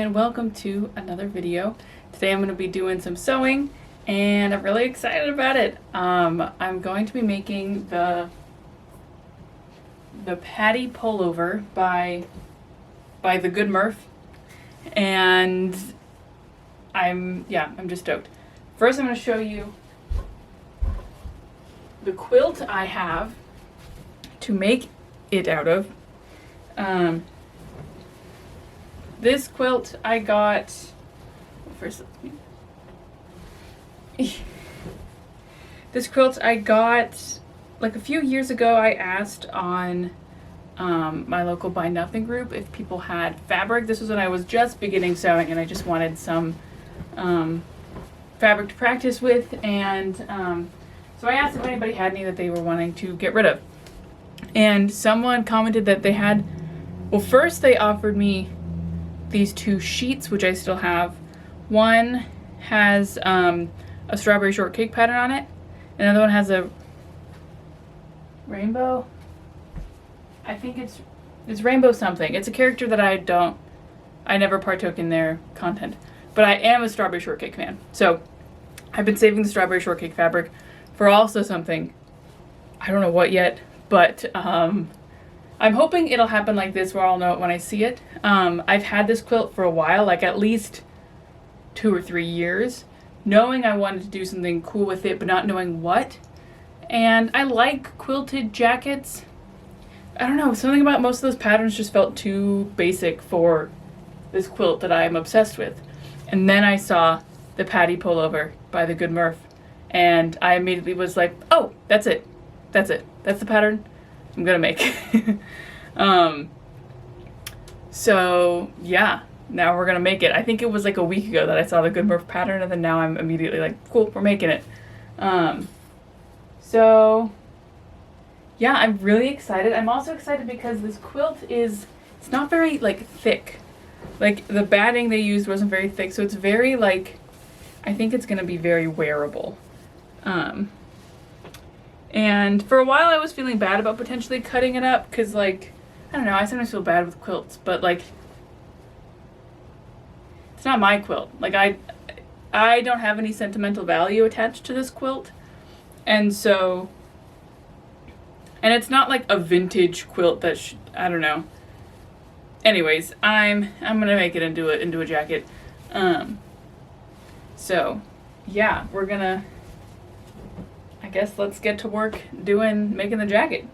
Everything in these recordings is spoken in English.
and welcome to another video. Today I'm going to be doing some sewing and I'm really excited about it. I'm going to be making the Patty Pullover by the Good Murph, and I'm just stoked. First I'm going to show you the quilt I have to make it out of. This quilt I got this quilt I got like a few years ago. I asked on my local Buy Nothing group if people had fabric. This was when I was just beginning sewing and I just wanted some fabric to practice with, and so I asked if anybody had any that they were wanting to get rid of. And someone commented that they had, well, first they offered me these two sheets, which I still have. One has a strawberry shortcake pattern on it. Another one has a rainbow. I think it's rainbow something. It's a character that I never partook in their content. But I am a strawberry shortcake fan. So I've been saving the strawberry shortcake fabric for also something. I don't know what yet, but I'm hoping it'll happen like this where I'll know it when I see it. I've had this quilt for a while, like at least 2 or 3 years, knowing I wanted to do something cool with it, but not knowing what. And I like quilted jackets. I don't know, something about most of those patterns just felt too basic for this quilt that I'm obsessed with. And then I saw the Patty Pullover by the Good Murph, and I immediately was like, oh, that's it. That's the pattern I'm gonna make. So yeah, now we're gonna make it. I think it was like a week ago that I saw the Good Murph pattern, and then now I'm immediately like, cool, we're making it. So yeah, I'm really excited. I'm also excited because this quilt it's not very like thick. Like the batting they used wasn't very thick, so it's very like, I think it's gonna be very wearable. And for a while I was feeling bad about potentially cutting it up because, like, I don't know, I sometimes feel bad with quilts, but like, it's not my quilt. Like I don't have any sentimental value attached to this quilt. And so, and it's not like a vintage quilt that I don't know. Anyways, I'm gonna make it into a jacket. So yeah, we're gonna, I guess let's get to work making the jacket.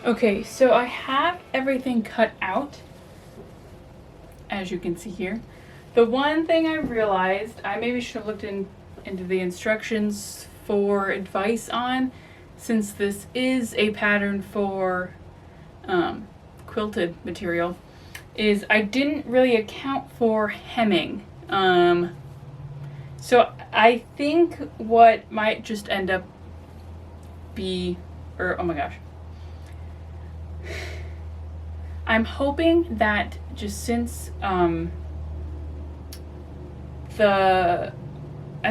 Okay, so I have everything cut out, as you can see here. The one thing I realized I maybe should have looked into the instructions for advice on, since this is a pattern for quilted material, is I didn't really account for hemming. So I think what might just end up oh my gosh. I'm hoping that just since I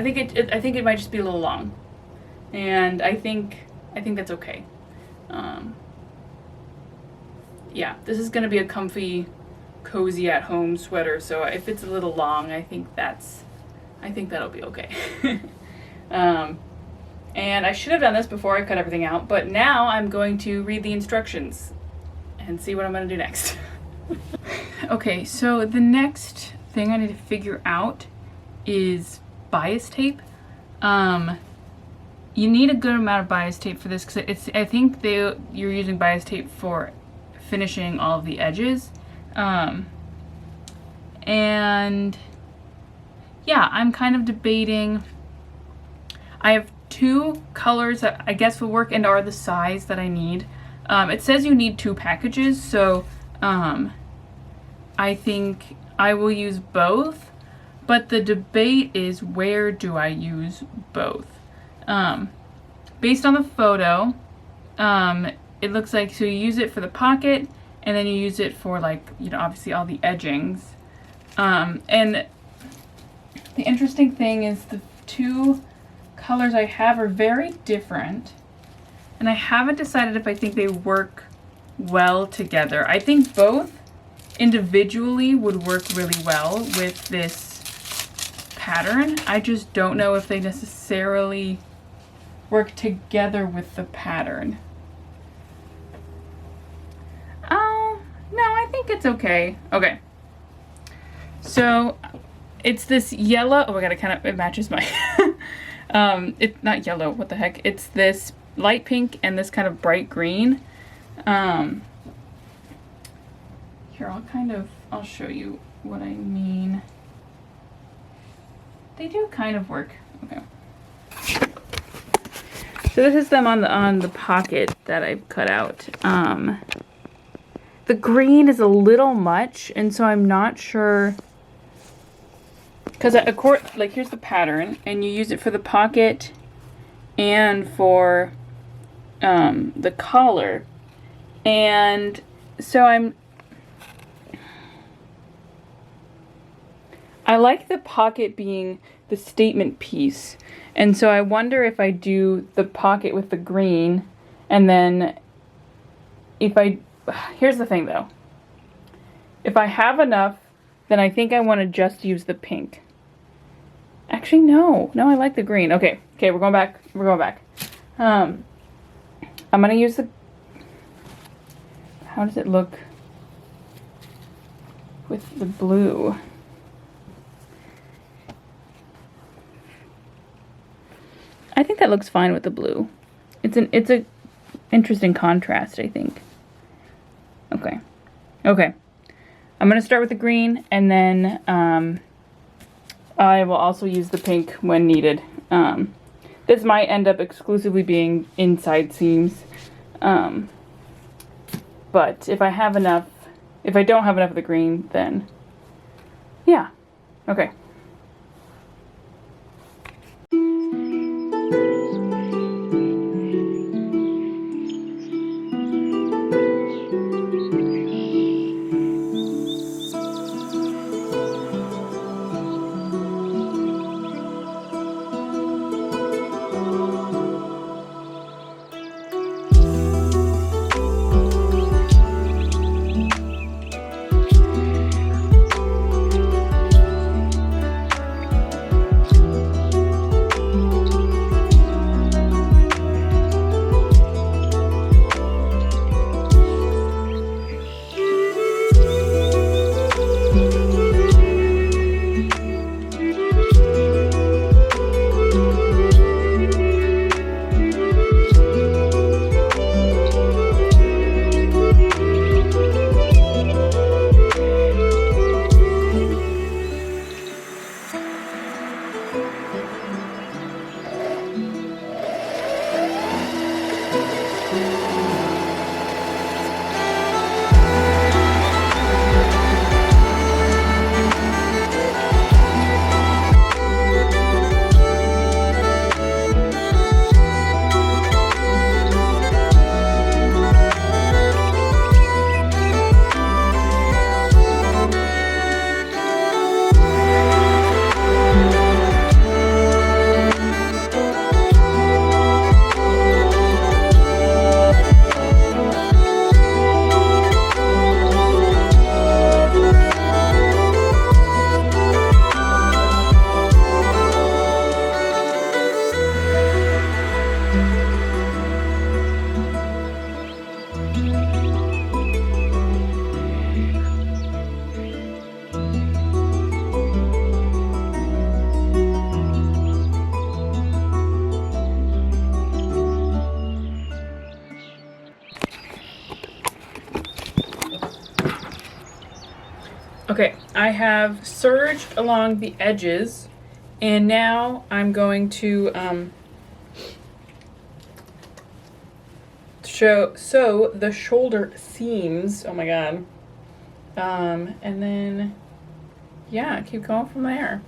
think it might just be a little long, and I think that's okay. Yeah, this is gonna be a comfy, cozy at home sweater, so if it's a little long, I think that'll be okay. And I should have done this before I cut everything out, but now I'm going to read the instructions and see what I'm gonna do next. Okay, so the next thing I need to figure out is bias tape. You need a good amount of bias tape for this, because I think you're using bias tape for finishing all of the edges. And yeah, I'm kind of debating. I have 2 colors that I guess will work and are the size that I need. It says you need 2 packages, so I think I will use both, but the debate is, where do I use both? Based on the photo, it looks like, so you use it for the pocket, and then you use it for, like, you know, obviously all the edgings. And the interesting thing is the 2 colors I have are very different, and I haven't decided if I think they work well together. I think both individually would work really well with this pattern. I just don't know if they necessarily work together with the pattern. Oh, no, I think it's okay. Okay. So it's this yellow, oh my god, it matches my, it's not yellow, what the heck. It's this light pink and this kind of bright green. Here, I'll show you what I mean. They do kind of work. Okay. So this is them on the pocket that I've cut out. The green is a little much, and so I'm not sure, because like, here's the pattern, and you use it for the pocket and for the collar, and so I like the pocket being the statement piece, and so I wonder if I do the pocket with the green, and then here's the thing though, if I have enough, then I think I want to just use the pink. Actually, no, I like the green. Okay, we're going back. I'm gonna use how does it look with the blue? I think that looks fine with the blue. It's a interesting contrast, I think. Okay. I'm gonna start with the green, and then I will also use the pink when needed. This might end up exclusively being inside seams, but if I don't have enough of the green, then yeah. Okay. Okay, I have serged along the edges, and now I'm going to sew the shoulder seams. Oh my god. And then, yeah, keep going from there.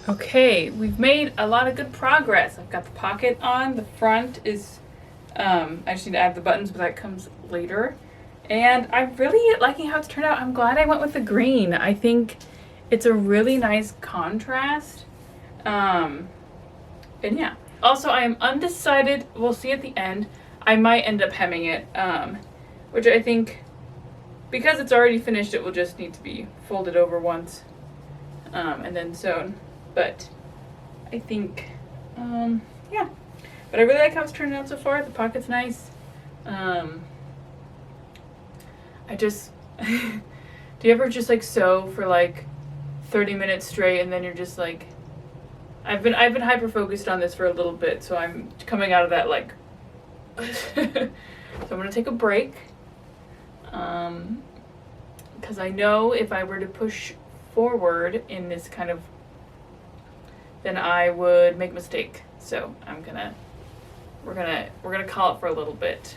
Okay, we've made a lot of good progress. I've got the pocket on. The front is, I just need to add the buttons, but that comes later. And I'm really liking how it's turned out. I'm glad I went with the green. I think it's a really nice contrast. And yeah. Also, I am undecided. We'll see at the end. I might end up hemming it, which I think, because it's already finished, it will just need to be folded over once, and then sewn. But I think, yeah. But I really like how it's turning out so far. The pocket's nice. I just, do you ever just like sew for like 30 minutes straight and then you're just like, I've been hyper focused on this for a little bit, so I'm coming out of that like, so I'm gonna take a break, because I know if I were to push forward in this kind of, then I would make a mistake. So we're gonna call it for a little bit.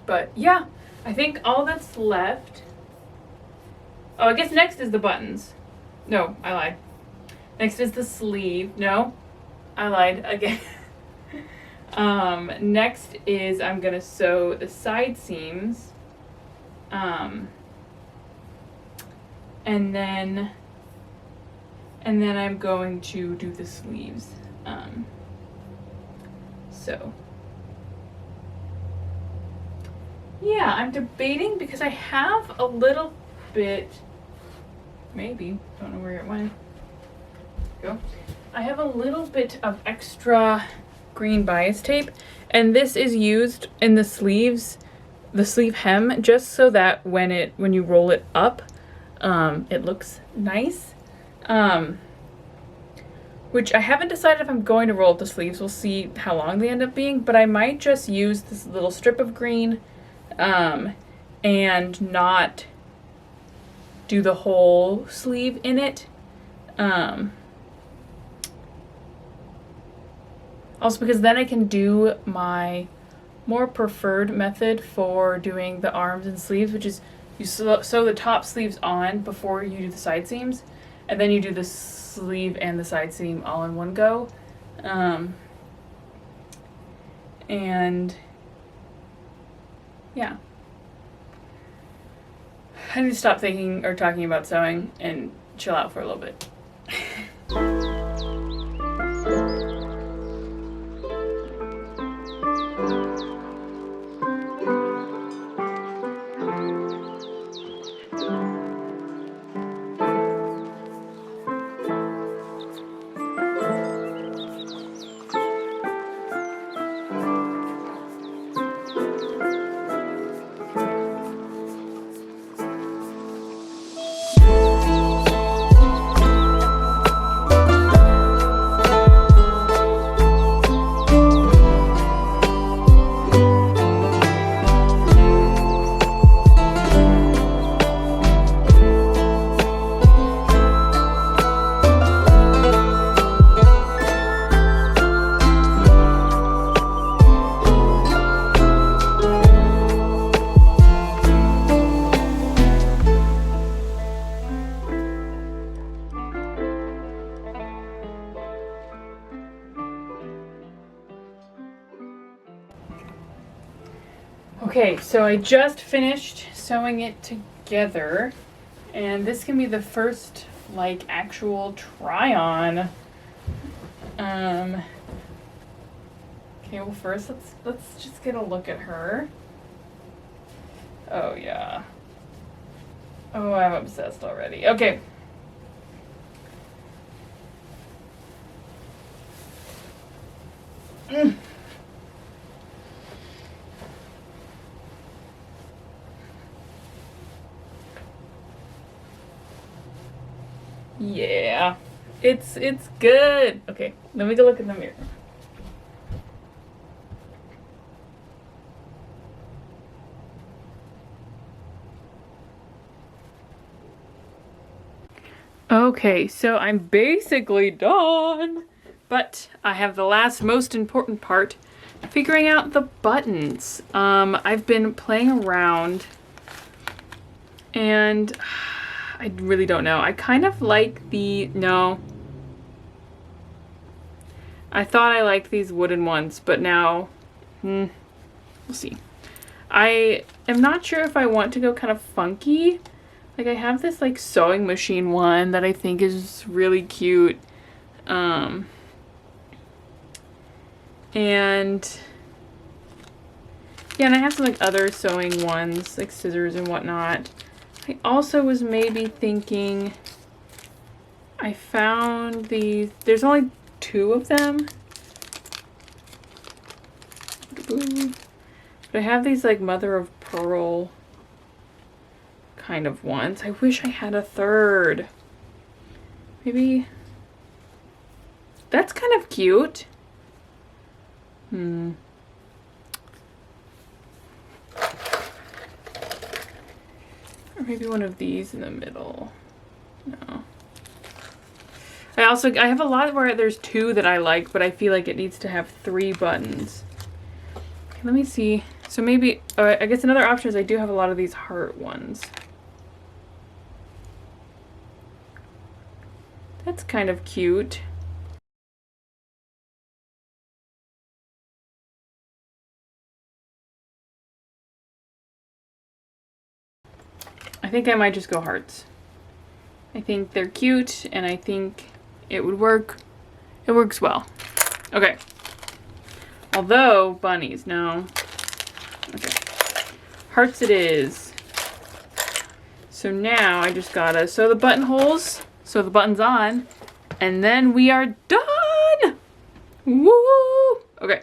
But yeah, I think all that's left. Oh, I guess next is the buttons. No, I lied. Next is the sleeve. No, I lied again. Next is I'm gonna sew the side seams. And then I'm going to do the sleeves. So yeah, I'm debating because I have a little bit, maybe, don't know where it went. Go. I have a little bit of extra green bias tape, and this is used in the sleeves, the sleeve hem, just so that when you roll it up, it looks nice. Which I haven't decided if I'm going to roll up the sleeves. We'll see how long they end up being, but I might just use this little strip of green, and not do the whole sleeve in it. Also because then I can do my more preferred method for doing the arms and sleeves, which is you sew the top sleeves on before you do the side seams, and then you do the sleeve and the side seam all in one go. And yeah. I need to stop thinking or talking about sewing and chill out for a little bit. Okay, so I just finished sewing it together, and this can be the first like actual try on. Okay, well first let's just get a look at her. Oh yeah. Oh, I'm obsessed already. Okay. Yeah, it's good. Okay, let me go look in the mirror. Okay, so I'm basically done, but I have the last most important part, figuring out the buttons. I've been playing around and I really don't know. I kind of like no. I thought I liked these wooden ones, but now, we'll see. I am not sure if I want to go kind of funky. Like I have this like sewing machine one that I think is really cute. And yeah, and I have some like other sewing ones, like scissors and whatnot. I also was maybe thinking, I found these, there's only 2 of them. But I have these like mother of pearl kind of ones. I wish I had a third. Maybe that's kind of cute. Or maybe one of these in the middle. No. I have a lot where there's 2 that I like, but I feel like it needs to have 3 buttons. Okay, let me see. So maybe, I guess another option is I do have a lot of these heart ones. That's kind of cute. I think I might just go hearts. I think they're cute and I think it would work. It works well. Okay. Although bunnies, no. Okay. Hearts it is. So now I just gotta sew the buttonholes, sew the buttons on, and then we are done! Woo! Okay.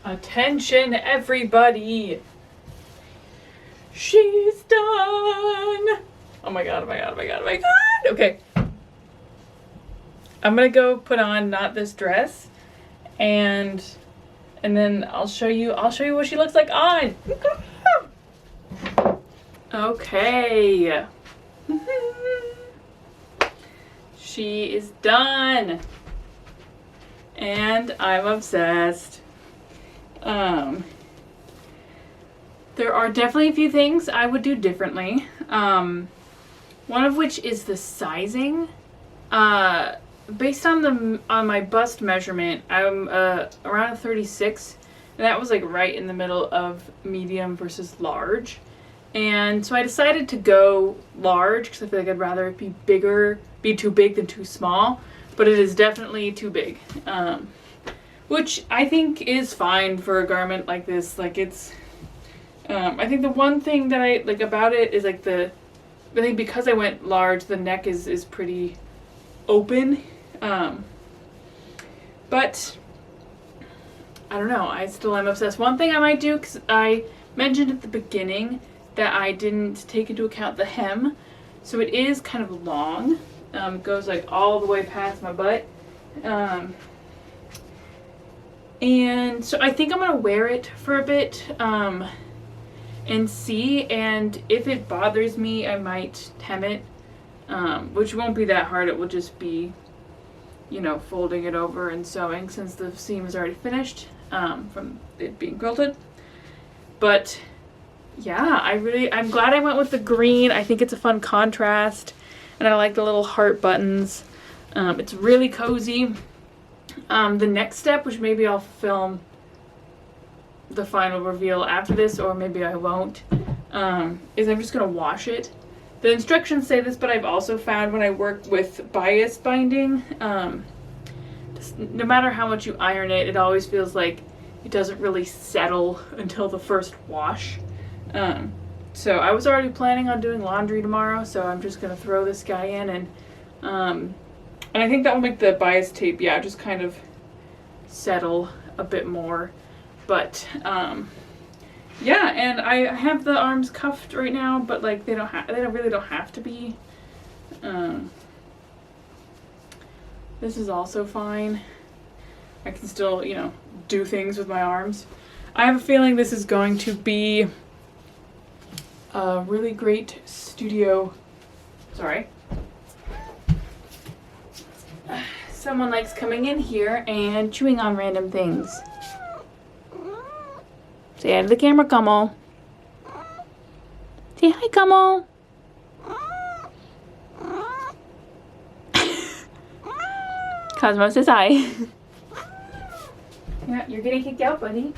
Attention everybody! She's done! Oh my god, oh my god, oh my god, oh my god! Okay. I'm gonna go put on not this dress and then I'll show you what she looks like on. Okay. She is done. And I'm obsessed. There are definitely a few things I would do differently. One of which is the sizing. Based on my bust measurement, I'm around a 36, and that was like right in the middle of medium versus large. And so I decided to go large because I feel like I'd rather it be too big than too small, but it is definitely too big. Which I think is fine for a garment like this. Like it's, I think the one thing that I like about it is like I think because I went large, the neck is pretty open. But I don't know, I still am obsessed. One thing I might do, because I mentioned at the beginning that I didn't take into account the hem. So it is kind of long. It goes like all the way past my butt. And so I think I'm gonna wear it for a bit and see, and if it bothers me I might hem it, which won't be that hard. It will just be, you know, folding it over and sewing since the seam is already finished from it being quilted. But yeah, I'm glad I went with the green. I think it's a fun contrast and I like the little heart buttons. It's really cozy. The next step, which maybe I'll film the final reveal after this, or maybe I won't, is I'm just going to wash it. The instructions say this, but I've also found when I work with bias binding, no matter how much you iron it, it always feels like it doesn't really settle until the first wash. So I was already planning on doing laundry tomorrow, so I'm just going to throw this guy in, and I think that will make the bias tape, yeah, just kind of settle a bit more. But yeah, and I have the arms cuffed right now, but like they really don't have to be. This is also fine. I can still, you know, do things with my arms. I have a feeling this is going to be a really great studio. Sorry. Someone likes coming in here and chewing on random things. Say hi to the camera, Kamal. Say hi, Kamal. Cosmo says hi. Yeah, you're getting kicked out, buddy.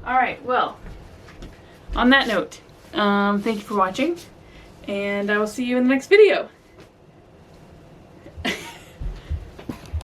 Alright, well, on that note, thank you for watching, and I will see you in the next video.